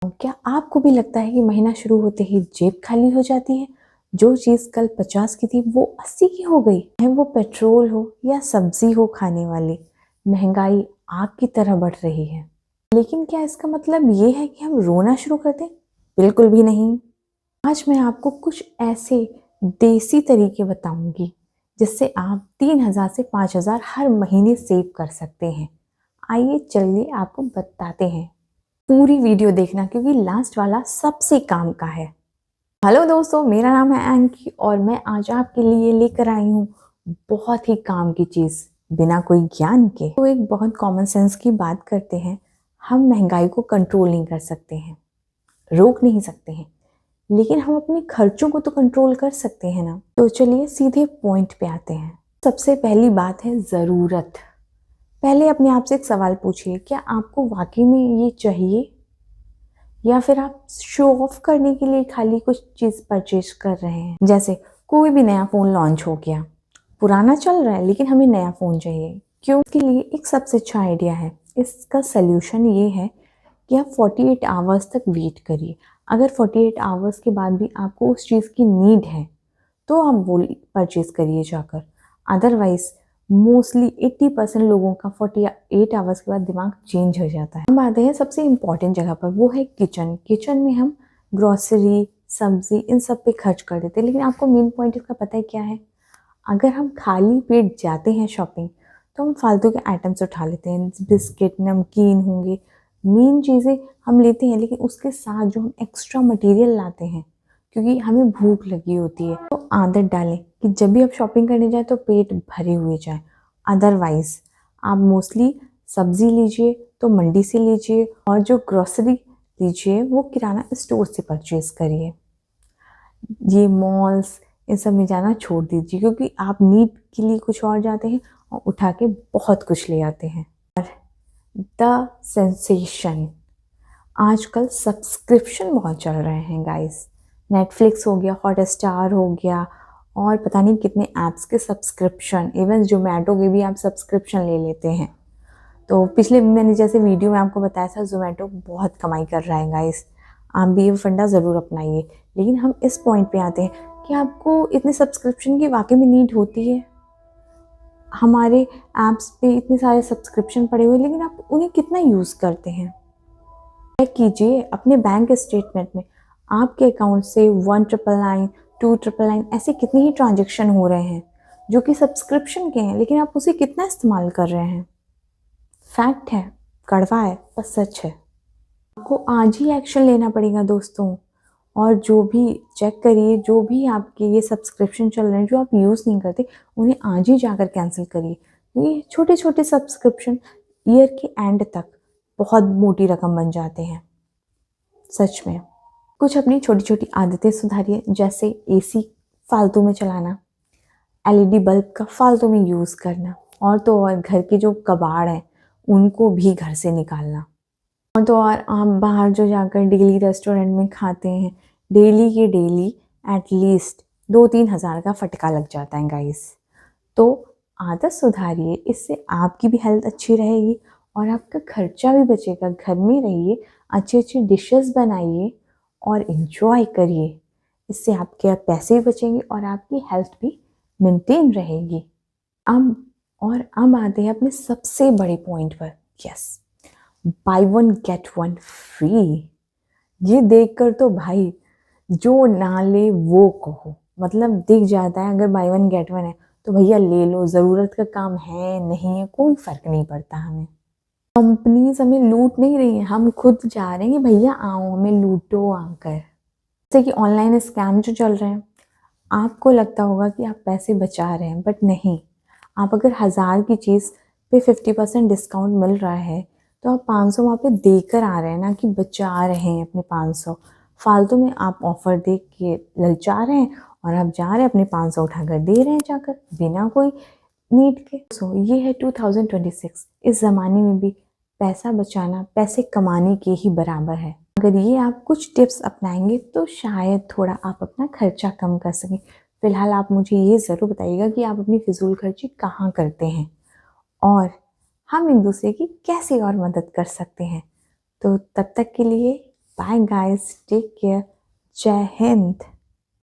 क्या आपको भी लगता है कि महीना शुरू होते ही जेब खाली हो जाती है? जो चीज़ कल 50 की थी वो 80 की हो गई। चाहे वो पेट्रोल हो या सब्जी हो खाने वाली, महंगाई आग की तरह बढ़ रही है। लेकिन क्या इसका मतलब ये है कि हम रोना शुरू कर दें? बिल्कुल भी नहीं। आज मैं आपको कुछ ऐसे देसी तरीके बताऊंगी जिससे आप 3,000 से 5,000 हर महीने सेव कर सकते हैं। आइए चलिए आपको बताते हैं। पूरी वीडियो देखना क्योंकि लास्ट वाला सबसे काम का है। हेलो दोस्तों, मेरा नाम है एंकी और मैं आज आपके लिए लेकर आई हूँ बहुत ही काम की चीज़, बिना कोई ज्ञान के। तो एक बहुत कॉमन सेंस की बात करते हैं। हम महंगाई को कंट्रोल नहीं कर सकते हैं, रोक नहीं सकते हैं, लेकिन हम अपने खर्चों को तो कंट्रोल कर सकते हैं ना। तो चलिए सीधे पॉइंट पे आते हैं। सबसे पहली बात है ज़रूरत। पहले अपने आप से एक सवाल पूछिए, क्या आपको वाकई में ये चाहिए या फिर आप शो ऑफ करने के लिए खाली कुछ चीज़ परचेज कर रहे हैं। जैसे कोई भी नया फ़ोन लॉन्च हो गया, पुराना चल रहा है लेकिन हमें नया फ़ोन चाहिए। क्यों? इसके लिए एक सबसे अच्छा आइडिया है। इसका सल्यूशन ये है कि आप 48 आवर्स तक वेट करिए। अगर 48 आवर्स के बाद भी आपको उस चीज़ की नीड है तो आप वो परचेज करिए जाकर। अदरवाइज मोस्टली 80% लोगों का 48 आवर्स के बाद दिमाग चेंज हो जाता है। हम आते हैं सबसे इम्पॉर्टेंट जगह पर, वो है किचन। किचन में हम ग्रॉसरी, सब्जी इन सब पे खर्च कर देते हैं, लेकिन आपको मेन पॉइंट इसका पता है क्या है? अगर हम खाली पेट जाते हैं शॉपिंग तो हम फालतू के आइटम्स उठा लेते हैं। बिस्किट, नमकीन होंगे, मेन चीज़ें हम लेते हैं, लेकिन उसके साथ जो हम एक्स्ट्रा मटेरियल लाते हैं क्योंकि हमें भूख लगी होती है, तो आदत डालें कि जब भी आप शॉपिंग करने जाए तो पेट भरे हुए जाए। अदरवाइज आप मोस्टली सब्जी लीजिए तो मंडी से लीजिए, और जो ग्रोसरी लीजिए वो किराना स्टोर से परचेज करिए। ये मॉल्स इन सब में जाना छोड़ दीजिए क्योंकि आप नीड के लिए कुछ और जाते हैं और उठा के बहुत कुछ ले आते हैं। और द सेंसेशन, आजकल सब्सक्रिप्शन बहुत चल रहे हैं गाइस। नेटफ्लिक्स हो गया, हॉटस्टार हो गया, और पता नहीं कितने ऐप्स के सब्सक्रिप्शन, इवन जोमेटो के भी आप सब्सक्रिप्शन ले लेते हैं। तो पिछले मैंने जैसे वीडियो में आपको बताया था, जोमेटो बहुत कमाई कर रहा है गाइस। आप भी ये फंडा ज़रूर अपनाइए। लेकिन हम इस पॉइंट पे आते हैं कि आपको इतने सब्सक्रिप्शन की वाकई में नीड होती है? हमारे ऐप्स पे इतने सारे सब्सक्रिप्शन पड़े हुए, लेकिन आप उन्हें कितना यूज़ करते हैं? चेक कीजिए अपने बैंक स्टेटमेंट में आपके अकाउंट से 1999, 299 ऐसे कितने ही ट्रांजेक्शन हो रहे हैं जो कि सब्सक्रिप्शन के हैं, लेकिन आप उसे कितना इस्तेमाल कर रहे हैं? फैक्ट है, कड़वा है पर सच है। आपको आज ही एक्शन लेना पड़ेगा दोस्तों। और जो भी चेक करिए, जो भी आपके ये सब्सक्रिप्शन चल रहे हैं जो आप यूज़ नहीं करते, उन्हें आज ही जाकर कैंसिल करिए। ये छोटे छोटे सब्सक्रिप्शन ईयर के एंड तक बहुत मोटी रकम बन जाते हैं सच में। कुछ अपनी छोटी छोटी आदतें सुधारिए, जैसे एसी फालतू में चलाना, एलईडी बल्ब का फालतू में यूज़ करना, और तो और घर के जो कबाड़ हैं उनको भी घर से निकालना। और तो और आप बाहर जो जाकर डेली रेस्टोरेंट में खाते हैं, डेली के डेली एटलीस्ट 2-3 हज़ार का फटका लग जाता है गाइस। तो आदत सुधारिए, इससे आपकी भी हेल्थ अच्छी रहेगी और आपका खर्चा भी बचेगा। घर में रहिए, अच्छी अच्छी डिशेस बनाइए और इन्जॉय करिए। इससे आपके पैसे भी बचेंगे और आपकी हेल्थ भी मेंटेन रहेगी। अब आते हैं अपने सबसे बड़े पॉइंट पर। Yes, by one get one free. ये देखकर तो भाई जो ना ले वो कहो, मतलब दिख जाता है अगर बाय वन गेट वन है तो भैया ले लो, ज़रूरत का काम है नहीं है कोई फ़र्क नहीं पड़ता हमें। कंपनीज हमें लूट नहीं रही है, हम खुद जा रहे हैं कि भैया आओ हमें लूटो आकर। जैसे कि ऑनलाइन स्कैम जो चल रहे हैं, आपको लगता होगा कि आप पैसे बचा रहे हैं, बट नहीं। आप अगर 1,000 की चीज़ पे 50% डिस्काउंट मिल रहा है तो आप 500 वहाँ पे देकर आ रहे हैं, ना कि बचा रहे हैं अपने 500। फालतू में आप ऑफर देख के ललचा रहे हैं और आप जा रहे हैं अपने 500 उठाकर दे रहे हैं जाकर बिना कोई नीड के। सो ये है 2026। इस ज़माने में भी पैसा बचाना पैसे कमाने के ही बराबर है। अगर ये आप कुछ टिप्स अपनाएंगे तो शायद थोड़ा आप अपना खर्चा कम कर सकें। फिलहाल आप मुझे ये ज़रूर बताइएगा कि आप अपनी फिजूल खर्ची कहाँ करते हैं और हम एक दूसरे की कैसे और मदद कर सकते हैं। तो तब तक के लिए बाय गाइस, टेक केयर, जय हिंद।